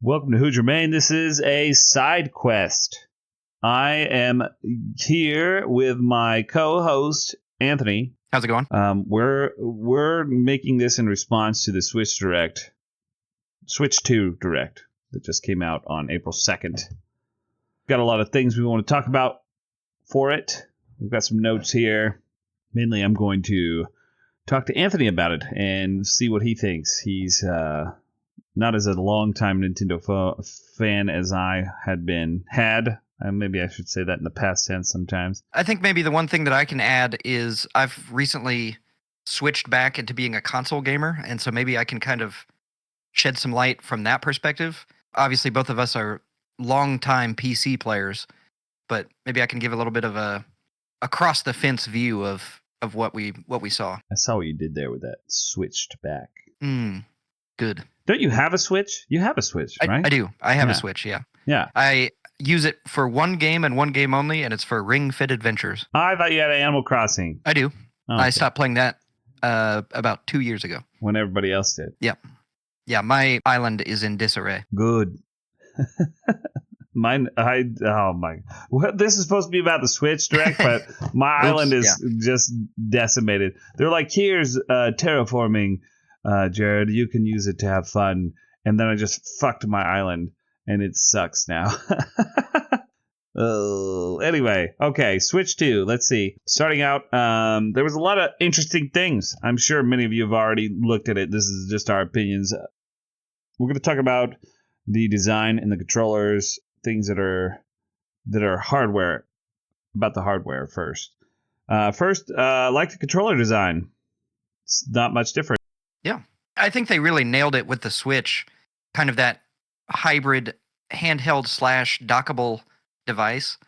Welcome to Who's Your Main. This is a side quest. I am here with my co-host Anthony. How's it going? We're making this in response to the Switch 2 Direct that just came out on April 2nd. Got a lot of things we want to talk about for it. We've got some notes here. Mainly, I'm going to talk to Anthony about it and see what he thinks. He's not as a long-time Nintendo fan as I had. Maybe I should say that in the past tense sometimes. I think maybe the one thing that I can add is I've recently switched back into being a console gamer, and so maybe I can kind of shed some light from that perspective. Obviously, both of us are long-time PC players, but maybe I can give a little bit of a across-the-fence view of what we saw. I saw what you did there with that switched back. Good. Don't you have a Switch? You have a Switch, right? I do. I have a Switch, yeah. Yeah. I use it for one game and one game only, and it's for Ring Fit Adventures. I thought you had Animal Crossing. I do. Okay. I stopped playing that about 2 years ago. When everybody else did. Yep. Yeah, my island is in disarray. Good. This is supposed to be about the Switch Direct, but my island is just decimated. They're like, here's terraforming, Jared. You can use it to have fun. And then I just fucked my island, and it sucks now. Oh, anyway, okay, Switch 2. Let's see. Starting out, there was a lot of interesting things. I'm sure many of you have already looked at it. This is just our opinions. We're going to talk about the design and the controllers, things that are hardware. About the hardware first. First, like the controller design. It's not much different. Yeah. I think they really nailed it with the Switch. Kind of that hybrid handheld / dockable device.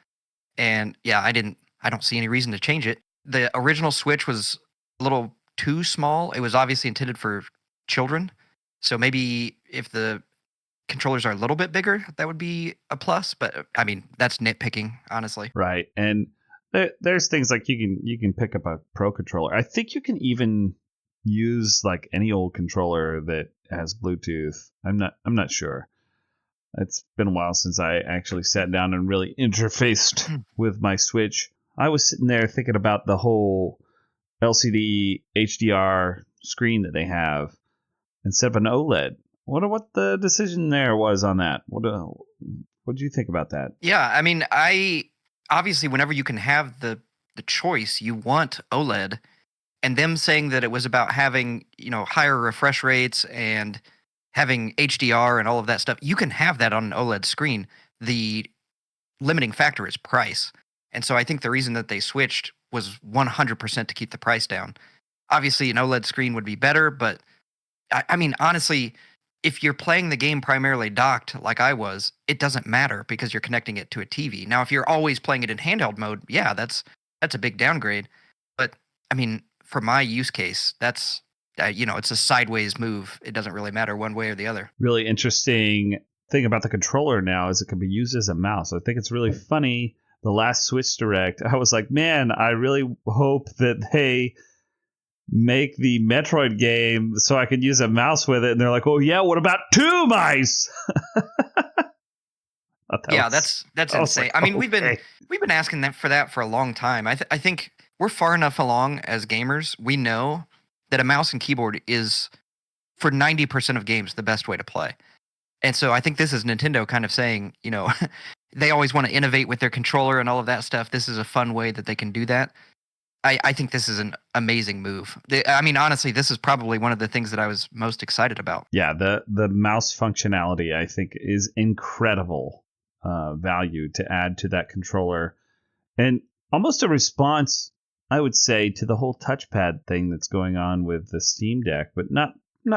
And yeah, I don't see any reason to change it. The original Switch was a little too small. It was obviously intended for children. So maybe if the controllers are a little bit bigger, that would be a plus. But I mean, that's nitpicking, honestly. Right. And there's things like you can pick up a Pro controller. I think you can even use like any old controller that has Bluetooth. I'm not sure. It's been a while since I actually sat down and really interfaced with my Switch. I was sitting there thinking about the whole LCD HDR screen that they have instead of an OLED. Wonder what the decision there was on that. What do you think about that? Yeah, I mean, obviously whenever you can have the choice, you want OLED. And them saying that it was about having, higher refresh rates and having HDR and all of that stuff, you can have that on an OLED screen. The limiting factor is price. And so I think the reason that they switched was 100% to keep the price down. Obviously, an OLED screen would be better, but I mean, honestly, if you're playing the game primarily docked like I was, it doesn't matter because you're connecting it to a TV. Now, if you're always playing it in handheld mode, yeah, that's a big downgrade. But I mean, for my use case, that's, it's a sideways move. It doesn't really matter one way or the other. Really interesting thing about the controller now is it can be used as a mouse. I think it's really funny. The last Switch Direct, I was like, man, I really hope that they make the Metroid game so I could use a mouse with it. And they're like, oh, yeah, what about 2 mice? That's insane. Like, I mean, we've been asking that for a long time. I think we're far enough along as gamers. We know that a mouse and keyboard is, for 90% of games, the best way to play. And so I think this is Nintendo kind of saying, they always want to innovate with their controller and all of that stuff. This is a fun way that they can do that. I think this is an amazing move. I mean, honestly, this is probably one of the things that I was most excited about. Yeah, the mouse functionality, I think, is incredible value to add to that controller. And almost a response, I would say, to the whole touchpad thing that's going on with the Steam Deck, but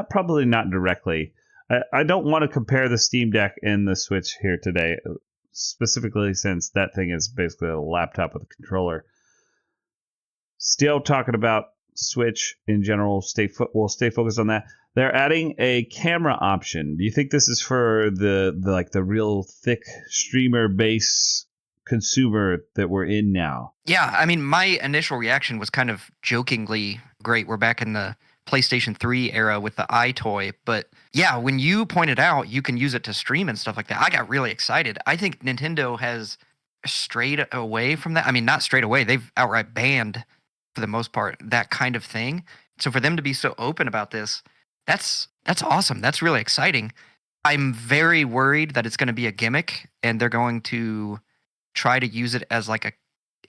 probably not directly. I don't want to compare the Steam Deck and the Switch here today, specifically since that thing is basically a laptop with a controller. Still talking about Switch in general. We'll stay focused on that. They're adding a camera option. Do you think this is for the real thick streamer base consumer that we're in now? Yeah, I mean, my initial reaction was kind of jokingly great. We're back in the PlayStation 3 era with the iToy. But yeah, when you pointed out you can use it to stream and stuff like that, I got really excited. I think Nintendo has strayed away from that. I mean, not strayed away, they've outright banned, for the most part, that kind of thing. So for them to be so open about this, that's awesome. That's really exciting. I'm very worried that it's going to be a gimmick and they're going to try to use it as like a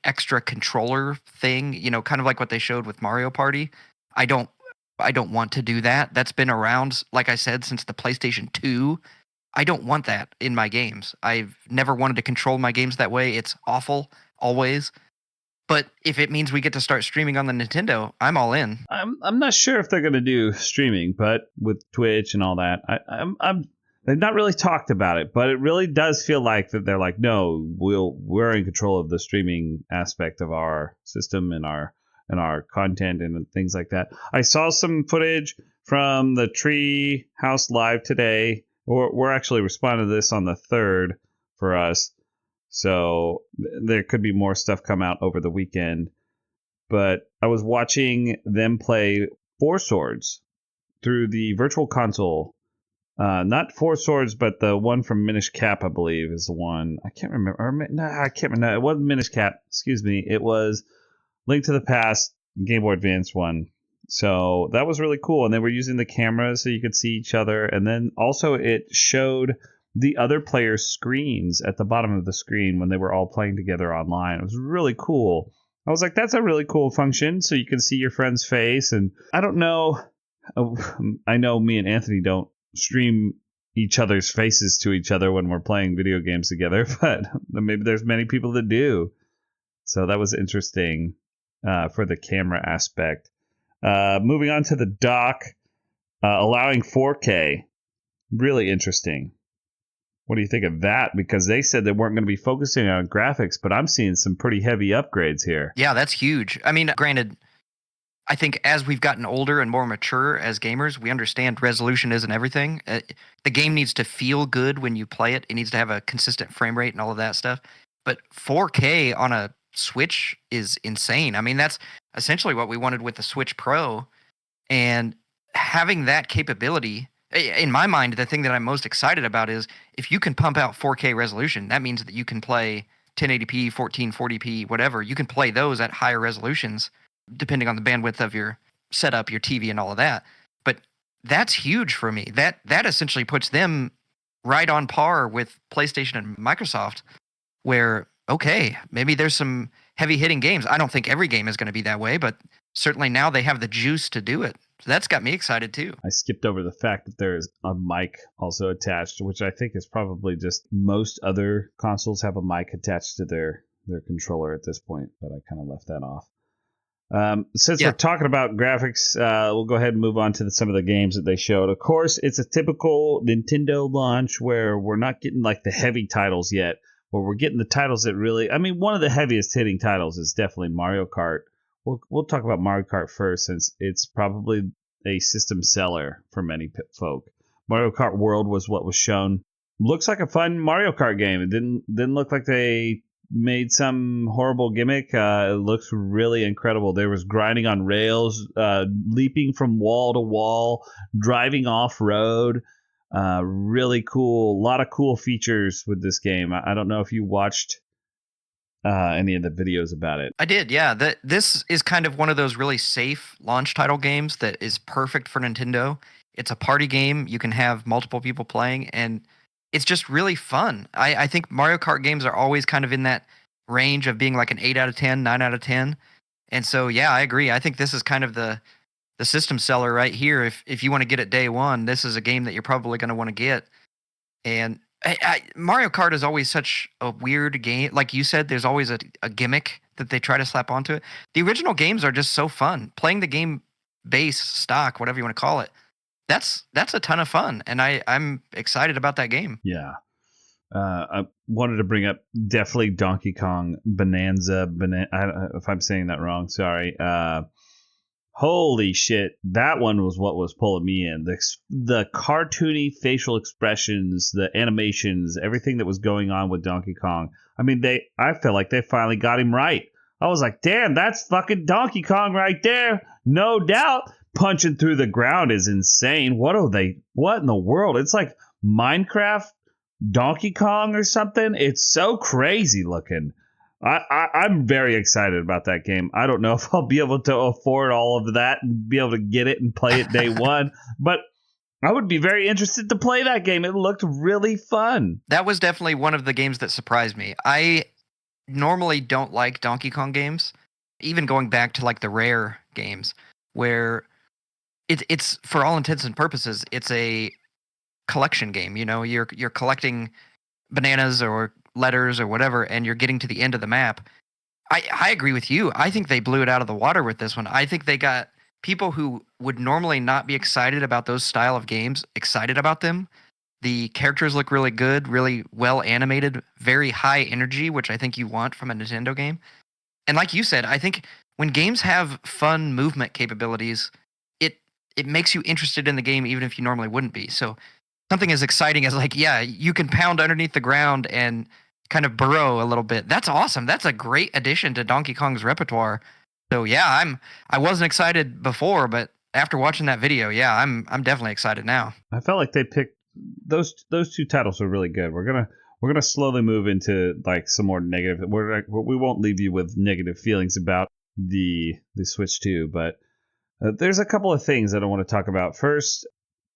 extra controller thing, kind of like what they showed with Mario Party. I don't want to do that. That's been around, like I said, since the PlayStation 2. I don't want that in my games. I've never wanted to control my games that way. It's awful, always. But if it means we get to start streaming on the Nintendo, I'm all in. I'm not sure if they're going to do streaming, but with Twitch and all that, they've not really talked about it, but it really does feel like that they're like, no, we're in control of the streaming aspect of our system and our content and things like that. I saw some footage from the Tree House Live today. We're actually responding to this on the 3rd for us. So there could be more stuff come out over the weekend. But I was watching them play Four Swords through the Virtual Console. Not Four Swords, but the one from Minish Cap, I believe, is the one. I can't remember. I can't remember. No, it wasn't Minish Cap. Excuse me. It was Link to the Past, Game Boy Advance one. So that was really cool. And they were using the camera so you could see each other. And then also it showed the other players' screens at the bottom of the screen when they were all playing together online. It was really cool. I was like, that's a really cool function. So you can see your friend's face. And I don't know. I know me and Anthony don't stream each other's faces to each other when we're playing video games together, but maybe there's many people that do. So that was interesting for the camera aspect. Moving on to the dock, allowing 4K. Really interesting. What do you think of that? Because they said they weren't going to be focusing on graphics, but I'm seeing some pretty heavy upgrades here. Yeah, that's huge. I mean, granted, I think as we've gotten older and more mature as gamers, we understand resolution isn't everything. The game needs to feel good when you play it. It needs to have a consistent frame rate and all of that stuff. But 4K on a Switch is insane. I mean, that's essentially what we wanted with the Switch Pro. And having that capability, in my mind, the thing that I'm most excited about is if you can pump out 4K resolution, that means that you can play 1080p, 1440p, whatever. You can play those at higher resolutions, depending on the bandwidth of your setup, your TV, and all of that. But that's huge for me. That essentially puts them right on par with PlayStation and Microsoft, where, okay, maybe there's some heavy-hitting games. I don't think every game is going to be that way, but certainly now they have the juice to do it. So that's got me excited, too. I skipped over the fact that there's a mic also attached, which I think is probably just most other consoles have a mic attached to their controller at this point, but I kind of left that off. Since we're talking about graphics, we'll go ahead and move on to some of the games that they showed. Of course, it's a typical Nintendo launch where we're not getting like the heavy titles yet, where we're getting the titles that really, I mean, one of the heaviest hitting titles is definitely Mario Kart. We'll talk about Mario Kart first, since it's probably a system seller for many folk. Mario Kart World was what was shown. Looks like a fun Mario Kart game. It didn't look like they made some horrible gimmick. It looks really incredible. There was grinding on rails, leaping from wall to wall, driving off road. Really cool. A lot of cool features with this game. I don't know if you watched any of the videos about it. I did, yeah. This is kind of one of those really safe launch title games that is perfect for Nintendo. It's a party game. You can have multiple people playing, and it's just really fun. I think Mario Kart games are always kind of in that range of being like an 8 out of 10, 9 out of 10. And so, yeah, I agree. I think this is kind of the system seller right here. If you want to get it day one, this is a game that you're probably going to want to get. And Mario Kart is always such a weird game. Like you said, there's always a gimmick that they try to slap onto it. The original games are just so fun. Playing the game base, stock, whatever you want to call it, that's a ton of fun. And I'm excited about that game. Yeah. I wanted to bring up definitely Donkey Kong Bonanza. If I'm saying that wrong, sorry. Holy shit, that one was what was pulling me in. The cartoony facial expressions, the animations, everything that was going on with Donkey Kong. I mean, I felt like they finally got him right. I was like, damn, that's fucking Donkey Kong right there. No doubt. punching through the ground is insane. What in the world? It's like Minecraft Donkey Kong or something. It's so crazy looking. I'm very excited about that game. I don't know if I'll be able to afford all of that and be able to get it and play it day one, but I would be very interested to play that game. It looked really fun. That was definitely one of the games that surprised me. I normally don't like Donkey Kong games, even going back to like the Rare games, where it's for all intents and purposes, it's a collection game. You know, you're collecting bananas or letters or whatever, and you're getting to the end of the map. I agree with you. I think they blew it out of the water with this one. I think they got people who would normally not be excited about those style of games excited about them. The characters look really good, really well animated, very high energy, which I think you want from a Nintendo game. And like you said, I think when games have fun movement capabilities, it makes you interested in the game even if you normally wouldn't be. So something as exciting as like, yeah, you can pound underneath the ground and kind of burrow a little bit. That's awesome. That's a great addition to Donkey Kong's repertoire. So yeah, I wasn't excited before, but after watching that video, yeah, I'm definitely excited now. I felt like they picked those two titles were really good. We're gonna slowly move into like some more negative. We won't leave you with negative feelings about the Switch 2, but there's a couple of things that I want to talk about. First,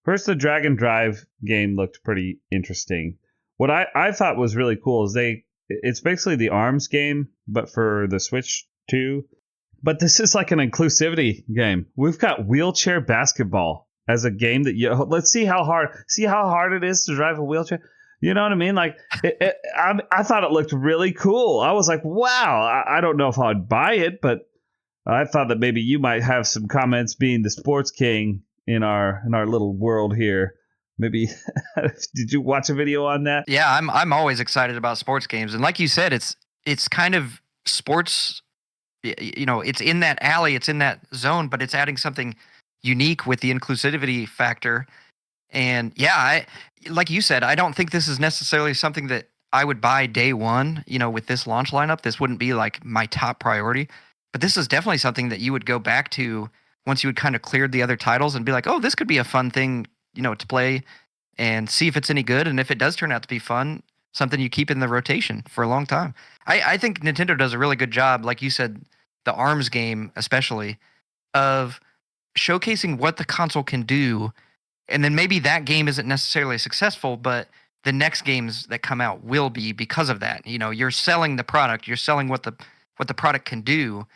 the Dragon Drive game looked pretty interesting. What I thought was really cool is it's basically the ARMS game, but for the Switch 2. But this is like an inclusivity game. We've got wheelchair basketball as a game that let's see how hard it is to drive a wheelchair. You know what I mean? Like, I thought it looked really cool. I was like, wow. I don't know if I'd buy it, but I thought that maybe you might have some comments being the sports king in our little world here. Maybe did you watch a video on that? Yeah, I'm always excited about sports games, and like you said, it's kind of sports. You know, it's in that alley, it's in that zone, but it's adding something unique with the inclusivity factor. And yeah, like you said, I don't think this is necessarily something that I would buy day one. You know, with this launch lineup, this wouldn't be like my top priority. But this is definitely something that you would go back to once you had kind of cleared the other titles and be like, oh, this could be a fun thing, you know, to play and see if it's any good. And if it does turn out to be fun, something you keep in the rotation for a long time. I think Nintendo does a really good job, like you said, the ARMS game especially, of showcasing what the console can do. And then maybe that game isn't necessarily successful, but the next games that come out will be because of that. You know, you're selling the product, you're selling what the product can do.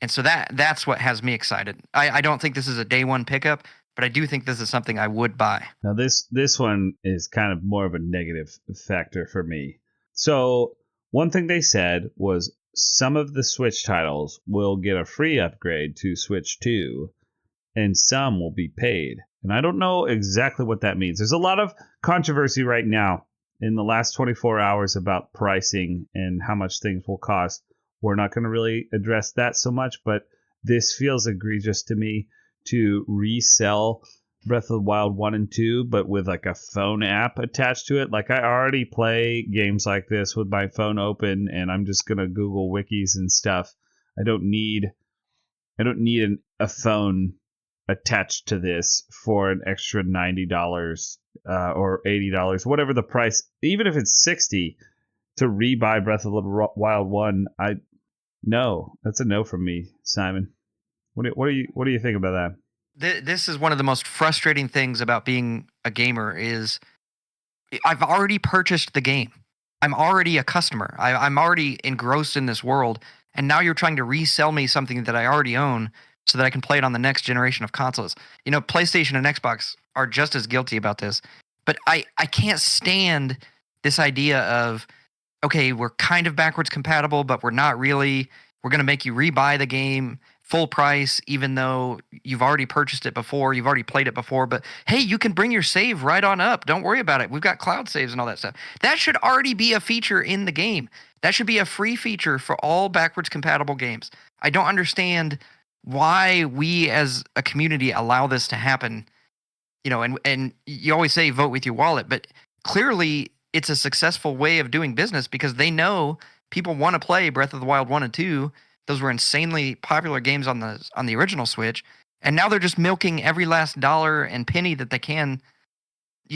And so that's what has me excited. I don't think this is a day one pickup, but I do think this is something I would buy. Now this one is kind of more of a negative factor for me. So one thing they said was some of the Switch titles will get a free upgrade to Switch 2, and some will be paid. And I don't know exactly what that means. There's a lot of controversy right now in the last 24 hours about pricing and how much things will cost. We're not going to really address that so much, but this feels egregious to me to resell Breath of the Wild 1 and 2, but with like a phone app attached to it. Like, I already play games like this with my phone open, and I'm just going to Google wikis and stuff. I don't need a phone attached to this for an extra $90 or $80, whatever the price, even if it's $60 to rebuy Breath of the Wild 1. No, that's a no from me, Simon. What do you think about that? This is one of the most frustrating things about being a gamer is I've already purchased the game. I'm already a customer. I'm already engrossed in this world, and now you're trying to resell me something that I already own so that I can play it on the next generation of consoles. You know, PlayStation and Xbox are just as guilty about this. But I can't stand this idea of, okay, we're kind of backwards compatible, but we're not really. We're going to make you rebuy the game full price, even though you've already purchased it before, you've already played it before. But hey, you can bring your save right on up. Don't worry about it. We've got cloud saves and all that stuff. That should already be a feature in the game. That should be a free feature for all backwards compatible games. I don't understand why we as a community allow this to happen. You know, and you always say vote with your wallet, but clearly it's a successful way of doing business because they know people want to play Breath of the Wild 1 and 2. Those were insanely popular games on the original Switch, And now they're just milking every last dollar and penny that they can,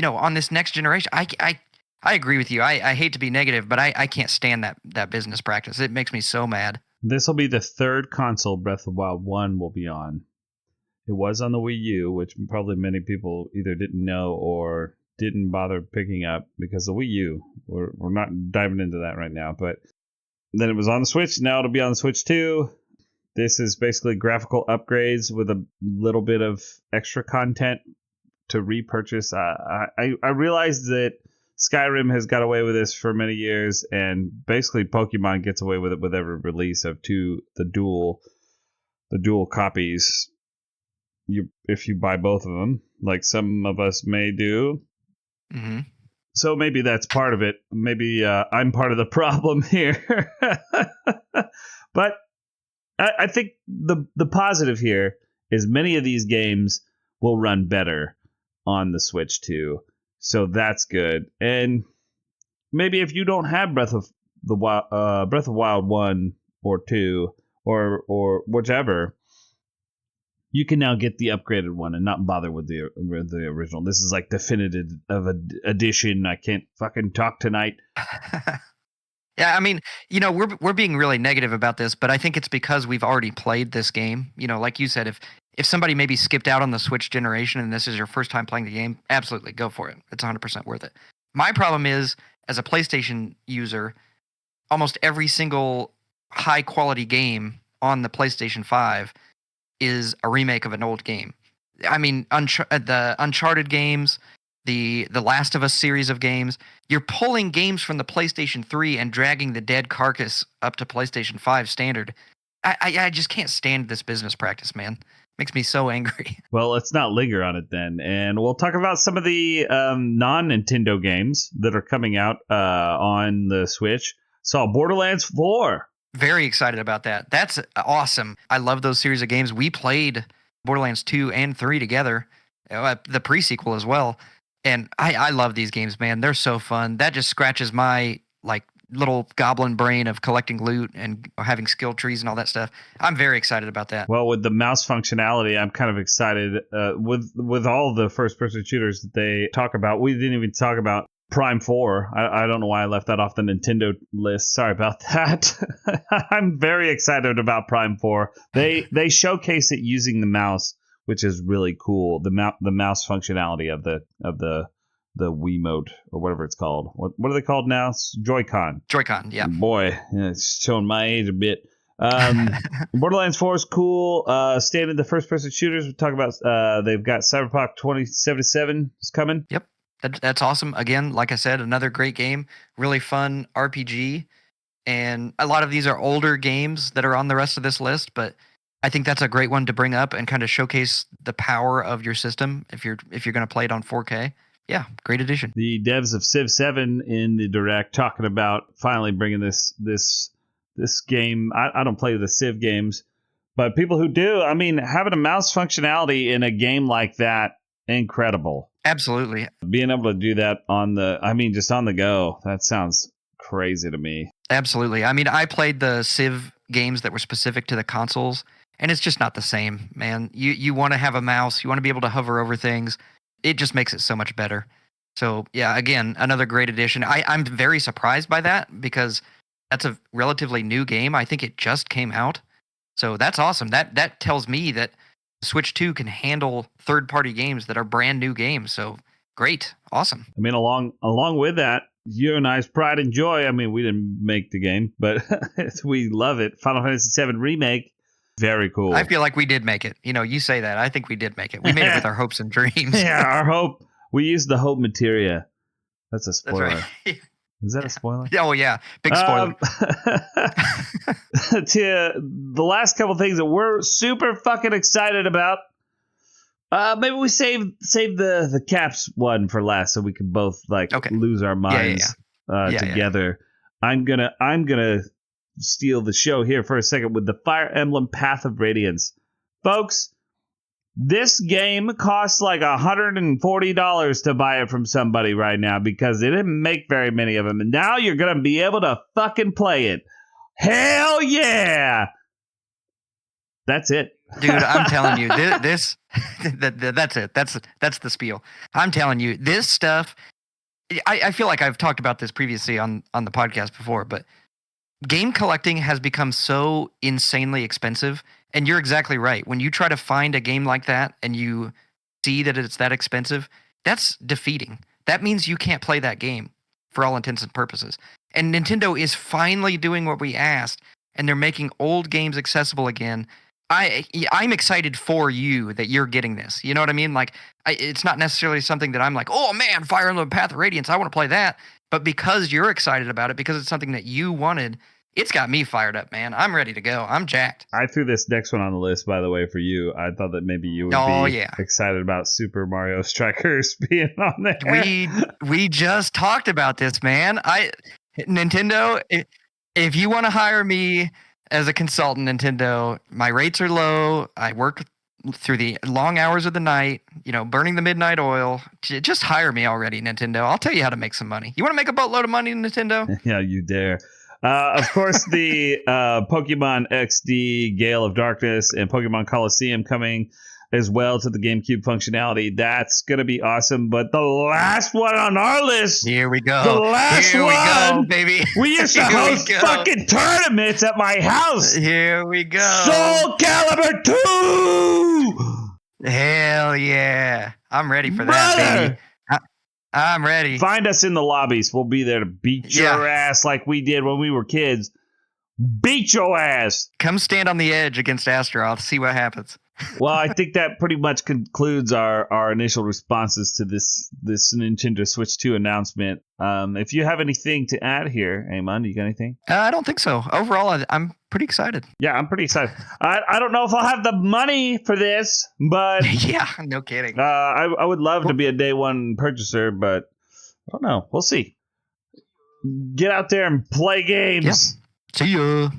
on this next generation. I agree with you. I hate to be negative, but I can't stand that business practice. It makes me so mad. This will be the third console Breath of the Wild 1 will be on. It was on the Wii U, which probably many people either didn't know or didn't bother picking up because the Wii U. We're not diving into that right now, but then it was on the Switch. Now it'll be on the Switch too. This is basically graphical upgrades with a little bit of extra content to repurchase. I realized that Skyrim has got away with this for many years, and basically Pokemon gets away with it with every release of the dual copies. If you buy both of them, like some of us may do. Mm-hmm. So maybe that's part of it. Maybe I'm part of the problem here. But I think the positive here is many of these games will run better on the Switch too. So that's good. And maybe if you don't have Breath of Wild 1 or 2 or whichever, you can now get the upgraded one and not bother with the original. This is like definitive of edition. I can't fucking talk tonight. Yeah, I mean, we're being really negative about this, but I think it's because we've already played this game. Like you said, if somebody maybe skipped out on the Switch generation and this is your first time playing the game, absolutely go for it. It's 100% worth it. My problem is, as a PlayStation user, almost every single high quality game on the PlayStation 5 is a remake of an old game. I mean, the Uncharted games, the Last of Us series of games, you're pulling games from the PlayStation 3 and dragging the dead carcass up to PlayStation 5 standard. I just can't stand this business practice, man. Makes me so angry. Well, let's not linger on it then. And we'll talk about some of the non-Nintendo games that are coming out on the Switch. Saw Borderlands 4. Very excited about that. That's awesome. I love those series of games. We played Borderlands 2 and 3 together, the pre-sequel as well. And I love these games, man. They're so fun. That just scratches my little goblin brain of collecting loot and having skill trees and all that stuff. I'm very excited about that. Well, with the mouse functionality, I'm kind of excited with all the first-person shooters that they talk about. We didn't even talk about Prime 4. I don't know why I left that off the Nintendo list. Sorry about that. I'm very excited about Prime 4. They showcase it using the mouse, which is really cool. The mouse functionality of the Wiimote or whatever it's called. What are they called now? It's Joy-Con. Joy-Con, yeah. Boy, it's showing my age a bit. Borderlands 4 is cool. Staying in the first-person shooters, we talk about they've got Cyberpunk 2077 is coming. Yep. That's awesome. Again, like I said, another great game, really fun RPG. And a lot of these are older games that are on the rest of this list, but I think that's a great one to bring up and kind of showcase the power of your system if you're going to play it on 4K. Yeah, great addition. The devs of Civ 7 in the Direct talking about finally bringing this game. I don't play the Civ games, but people who do, I mean, having a mouse functionality in a game like that, incredible. Absolutely. Being able to do that just on the go, that sounds crazy to me. Absolutely. I mean, I played the Civ games that were specific to the consoles, and it's just not the same, man. You want to have a mouse, you want to be able to hover over things. It just makes it so much better. So, yeah, again, another great addition. I'm very surprised by that because that's a relatively new game. I think it just came out. So that's awesome. That tells me that Switch 2 can handle third-party games that are brand new games. So great. Awesome. I mean, along with that, you and I's pride and joy. I mean, we didn't make the game, but we love it. Final Fantasy VII Remake. Very cool. I feel like we did make it. You say that. I think we did make it. We made it with our hopes and dreams. Yeah, our hope. We used the hope materia. That's a spoiler. That's right. Is that a spoiler? Oh, yeah. Big spoiler. To the last couple things that we're super fucking excited about. Maybe we save the Caps one for last so we can both lose our minds together. Yeah. I'm gonna steal the show here for a second with the Fire Emblem Path of Radiance. Folks, this game costs like $140 to buy it from somebody right now because they didn't make very many of them. And now you're going to be able to fucking play it. Hell yeah! That's it. Dude, I'm telling you, that's it. That's the spiel. I'm telling you, this stuff. I feel like I've talked about this previously on the podcast before, but game collecting has become so insanely expensive. And you're exactly right. When you try to find a game like that and you see that it's that expensive, that's defeating. That means you can't play that game for all intents and purposes. And Nintendo is finally doing what we asked, and they're making old games accessible again. I'm excited for you that you're getting this. You know what I mean? Like, it's not necessarily something that I'm like, oh man, Fire Emblem Path of Radiance, I want to play that. But because you're excited about it, because it's something that you wanted, it's got me fired up, man. I'm ready to go. I'm jacked. I threw this next one on the list, by the way, for you. I thought that maybe you would be excited about Super Mario Strikers being on there. We just talked about this, man. Nintendo, if you want to hire me as a consultant, Nintendo, my rates are low. I work through the long hours of the night, burning the midnight oil. Just hire me already, Nintendo. I'll tell you how to make some money. You want to make a boatload of money, Nintendo? Yeah, you dare. Of course, the Pokemon XD Gale of Darkness and Pokemon Coliseum coming as well to the GameCube functionality. That's going to be awesome. But the last one on our list. Here we go. The last Here one. We go, baby. We used to host fucking tournaments at my house. Here we go. Soul Calibur 2. Hell yeah. I'm ready for that, baby. I'm ready. Find us in the lobbies. We'll be there to beat your ass like we did when we were kids. Beat your ass. Come stand on the edge against Astaroth. See what happens. Well, I think that pretty much concludes our initial responses to this Nintendo Switch 2 announcement. If you have anything to add here, Amon, you got anything? I don't think so. Overall, I'm pretty excited. Yeah, I'm pretty excited. I don't know if I'll have the money for this, but yeah, no kidding. I would love to be a day one purchaser, but I don't know. We'll see. Get out there and play games. Yeah. See ya.